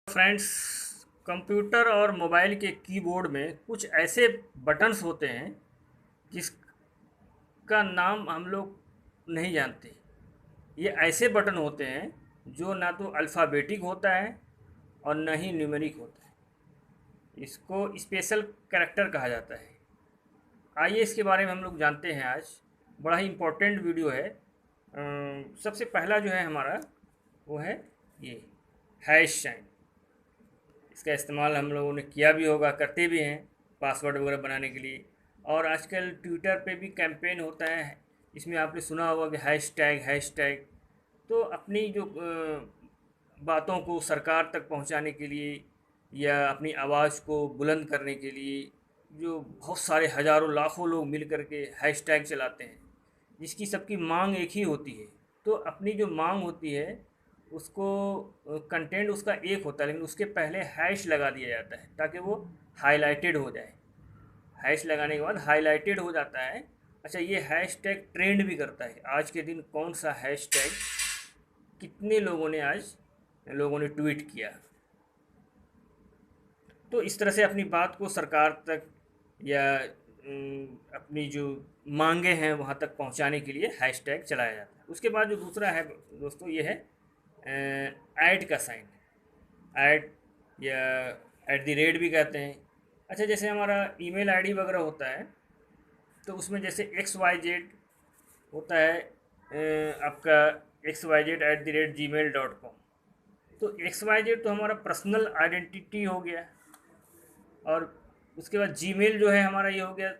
Friends, computer और mobile के keyboard में कुछ ऐसे बटन्स होते हैं जिसका नाम हम लोग नहीं जानते। ये ऐसे बटन होते हैं जो ना तो अल्फ़ाबेटिक होता है और न ही न्यूमेरिक होता है। इसको स्पेशल कैरेक्टर कहा जाता है। आइए इसके बारे में हम लोग जानते हैं आज। बड़ा ही इम्पोर्टेंट वीडियो है। सबसे पहला जो है हमारा वो है ये हैश साइन। इसका इस्तेमाल हम लोगों ने किया भी होगा, करते भी हैं पासवर्ड वगैरह बनाने के लिए। और आजकल ट्विटर पे भी कैंपेन होता है, इसमें आपने सुना होगा कि हैश टैग। तो अपनी जो बातों को सरकार तक पहुंचाने के लिए या अपनी आवाज़ को बुलंद करने के लिए जो बहुत सारे हज़ारों लाखों लोग मिल कर के हैश टैग चलाते हैं, जिसकी सबकी मांग एक ही होती है। तो अपनी जो मांग होती है उसको, कंटेंट उसका एक होता है लेकिन उसके पहले हैश लगा दिया जाता है ताकि वो हाईलाइटेड हो जाए। हैश लगाने के बाद हाईलाइटेड हो जाता है। अच्छा, ये हैश टैग ट्रेंड भी करता है। आज के दिन कौन सा हैश टैग कितने लोगों ने ट्वीट किया। तो इस तरह से अपनी बात को सरकार तक या अपनी जो मांगे हैं वहाँ तक पहुँचाने के लिए हैश टैग चलाया जाता है। उसके बाद जो दूसरा है दोस्तों, ये है ऐड का साइन। ऐड या एट द रेट भी कहते हैं। अच्छा, जैसे हमारा ईमेल आईडी वगैरह होता है तो उसमें जैसे XYZ होता है, आपका XYZ@gmail.com। तो XYZ तो हमारा पर्सनल आइडेंटिटी हो गया। और उसके बाद जीमेल जो है हमारा ये हो गया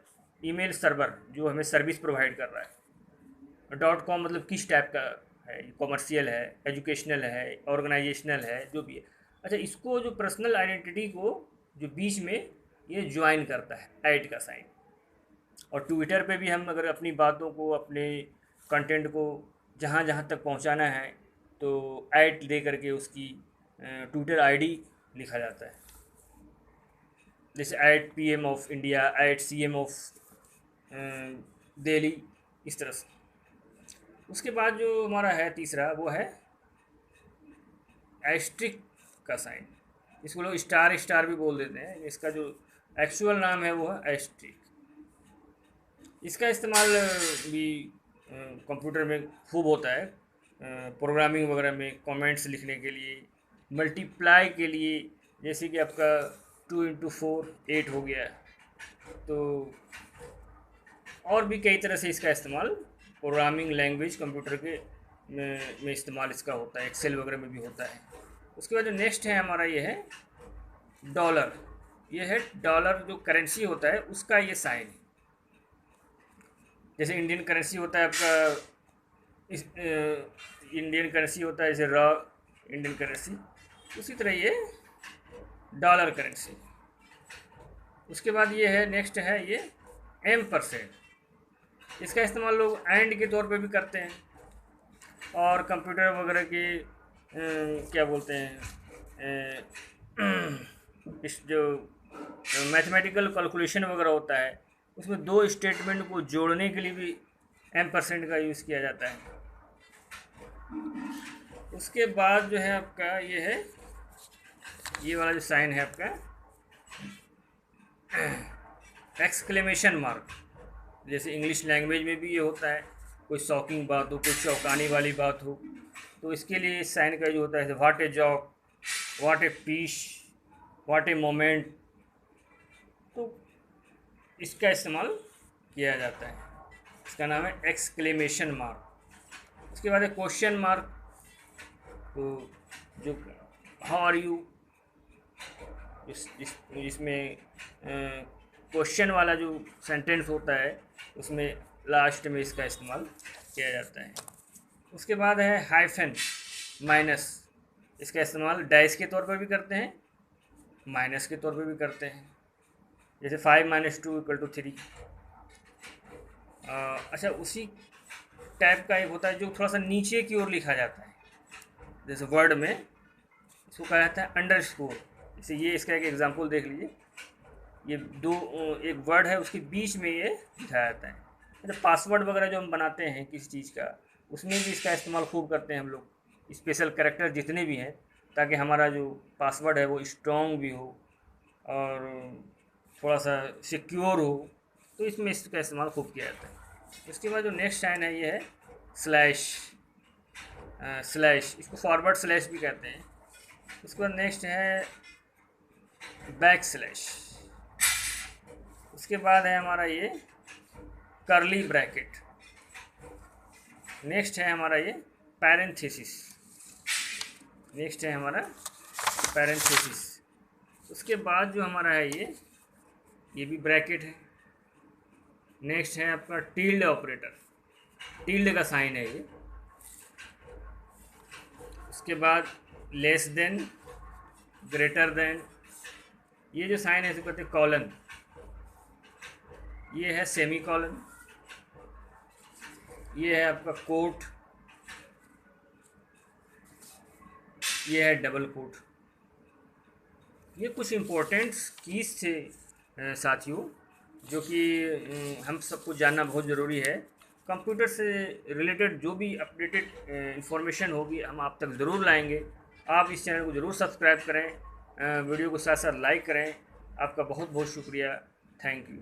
ईमेल सर्वर जो हमें सर्विस प्रोवाइड कर रहा है। डॉट कॉम मतलब किस टाइप का है, कॉमर्शियल है, एजुकेशनल है, ऑर्गेनाइजेशनल है, जो भी है। अच्छा, इसको जो पर्सनल आइडेंटिटी को जो बीच में ये ज्वाइन करता है ऐड का साइन। और ट्विटर पे भी हम अगर अपनी बातों को, अपने कंटेंट को जहाँ जहाँ तक पहुँचाना है तो ऐड दे करके उसकी ट्विटर आईडी लिखा जाता है। जैसे @PM of India, @CM of Delhi, इस तरह से। उसके बाद जो हमारा है तीसरा वो है एस्ट्रिक का साइन। इसको लोग स्टार स्टार भी बोल देते हैं। इसका जो एक्चुअल नाम है वो है एस्ट्रिक। इसका इस्तेमाल भी कंप्यूटर में खूब होता है, प्रोग्रामिंग वगैरह में, कमेंट्स लिखने के लिए, मल्टीप्लाई के लिए। जैसे कि आपका 2 × 4 8 हो गया। तो और भी कई तरह से इसका इस्तेमाल प्रोग्रामिंग लैंग्वेज कंप्यूटर के में इस्तेमाल इसका होता है, एक्सेल वगैरह में भी होता है। उसके बाद जो नेक्स्ट है हमारा ये है डॉलर। ये है डॉलर, जो करेंसी होता है उसका ये साइन है। जैसे इंडियन करेंसी होता है आपका, इस इंडियन करेंसी होता है जैसे रॉ इंडियन करेंसी, उसी तरह ये डॉलर करेंसी। उसके बाद ये है नेक्स्ट है ये M%। इसका इस्तेमाल लोग एंड के तौर पे भी करते हैं। और कंप्यूटर वगैरह की क्या बोलते हैं, इस जो मैथमेटिकल कैलकुलेशन वगैरह होता है उसमें दो स्टेटमेंट को जोड़ने के लिए भी M% का यूज़ किया जाता है। उसके बाद जो है आपका ये है, ये वाला जो साइन है आपका एक्सक्लेमेशन मार्क। जैसे इंग्लिश लैंग्वेज में भी ये होता है, कोई शॉकिंग बात हो, कोई चौंकाने वाली बात हो, तो इसके लिए इस साइन का जो होता है what a joke, what a piece, what a moment, तो इसका इस्तेमाल किया जाता है। इसका नाम है एक्सक्लेमेशन मार्क। उसके बाद है क्वेश्चन मार्क। तो जो हाउ आर यू, इसमें क्वेश्चन वाला जो सेंटेंस होता है उसमें लास्ट में इसका इस्तेमाल किया जाता है। उसके बाद है हाइफन माइनस। इसका इस्तेमाल डैश के तौर पर भी करते हैं, माइनस के तौर पर भी करते हैं। जैसे 5 - 2 = 3। अच्छा, उसी टाइप का एक होता है जो थोड़ा सा नीचे की ओर लिखा जाता है। जैसे वर्ड में इसको कहा जाता है अंडरस्कोर। जैसे ये इसका एक एग्जांपल देख लीजिए। ये एक वर्ड है, उसके बीच में ये लिखा जाता है। मतलब पासवर्ड वगैरह जो हम बनाते हैं किसी चीज़ का, उसमें भी इसका इस्तेमाल खूब करते हैं हम लोग। स्पेशल कैरेक्टर जितने भी हैं ताकि हमारा जो पासवर्ड है वो स्ट्रॉन्ग भी हो और थोड़ा सा सिक्योर हो। तो इसमें इसका इस्तेमाल खूब किया जाता है। इसके बाद जो नेक्स्ट साइन है ये है स्लैश। स्लैश, इसको फॉरवर्ड स्लैश भी कहते हैं। उसके बाद नेक्स्ट है बैक स्लैश। उसके बाद है हमारा ये कर्ली ब्रैकेट। नेक्स्ट है हमारा ये पैरेंथेसिस। नेक्स्ट है हमारा पैरेंथेसिस। उसके बाद जो हमारा है ये भी ब्रैकेट है। नेक्स्ट है आपका टिल्ड ऑपरेटर, टिल्ड का साइन है ये। उसके बाद लेस देन, ग्रेटर देन, ये जो साइन है इसको कहते हैं कॉलन। ये है सेमी कॉलन। ये है आपका कोट। ये है डबल कोट। ये कुछ इम्पोर्टेंट कीज थे साथियों, जो कि हम सबको जानना बहुत ज़रूरी है। कंप्यूटर से रिलेटेड जो भी अपडेटेड इंफॉर्मेशन होगी हम आप तक ज़रूर लाएंगे। आप इस चैनल को ज़रूर सब्सक्राइब करें, वीडियो को साथ साथ लाइक करें। आपका बहुत बहुत शुक्रिया। Thank you.